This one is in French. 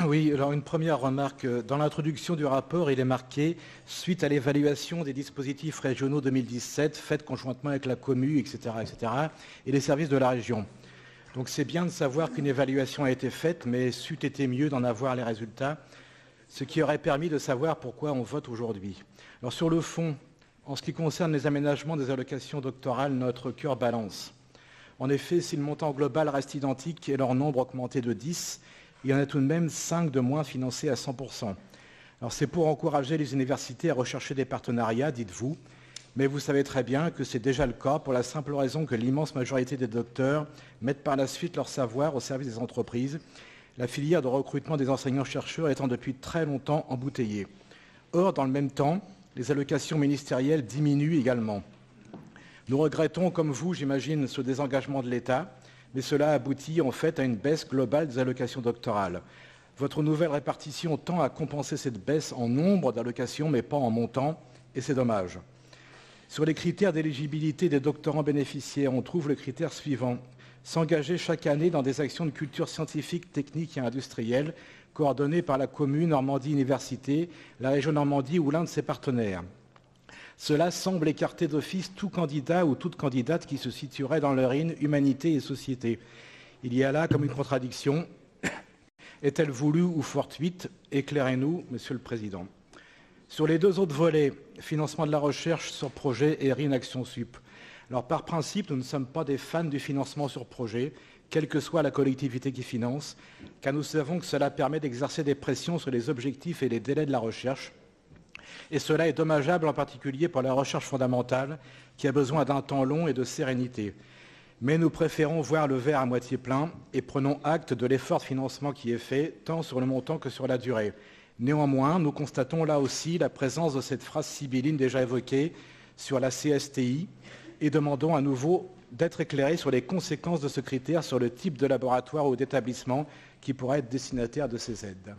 Oui, alors une première remarque. Dans l'introduction du rapport, il est marqué « Suite à l'évaluation des dispositifs régionaux 2017, faite conjointement avec la commu, etc., et les services de la région ». Donc c'est bien de savoir qu'une évaluation a été faite, mais c'eût été mieux d'en avoir les résultats, ce qui aurait permis de savoir pourquoi on vote aujourd'hui. Alors sur le fond, en ce qui concerne les aménagements des allocations doctorales, notre cœur balance. En effet, si le montant global reste identique et leur nombre augmenté de 10, il y en a tout de même 5 de moins financés à 100%. Alors c'est pour encourager les universités à rechercher des partenariats, dites-vous, mais vous savez très bien que c'est déjà le cas pour la simple raison que l'immense majorité des docteurs mettent par la suite leur savoir au service des entreprises, la filière de recrutement des enseignants-chercheurs étant depuis très longtemps embouteillée. Or, dans le même temps, les allocations ministérielles diminuent également. Nous regrettons, comme vous, j'imagine, ce désengagement de l'État, mais cela aboutit en fait à une baisse globale des allocations doctorales. Votre nouvelle répartition tend à compenser cette baisse en nombre d'allocations, mais pas en montant, et c'est dommage. Sur les critères d'éligibilité des doctorants bénéficiaires, on trouve le critère suivant. S'engager chaque année dans des actions de culture scientifique, technique et industrielle, coordonnées par la commune Normandie Université, la région Normandie ou l'un de ses partenaires. Cela semble écarter d'office tout candidat ou toute candidate qui se situerait dans le RIN humanité et société. Il y a là comme une contradiction. Est-elle voulue ou fortuite? Éclairez-nous, Monsieur le Président. Sur les deux autres volets, financement de la recherche sur projet et RIN Action Sup. Alors par principe, nous ne sommes pas des fans du financement sur projet, quelle que soit la collectivité qui finance, car nous savons que cela permet d'exercer des pressions sur les objectifs et les délais de la recherche. Et cela est dommageable en particulier pour la recherche fondamentale qui a besoin d'un temps long et de sérénité. Mais nous préférons voir le verre à moitié plein et prenons acte de l'effort de financement qui est fait, tant sur le montant que sur la durée. Néanmoins, nous constatons là aussi la présence de cette phrase sibylline déjà évoquée sur la CSTI et demandons à nouveau d'être éclairés sur les conséquences de ce critère sur le type de laboratoire ou d'établissement qui pourrait être destinataire de ces aides.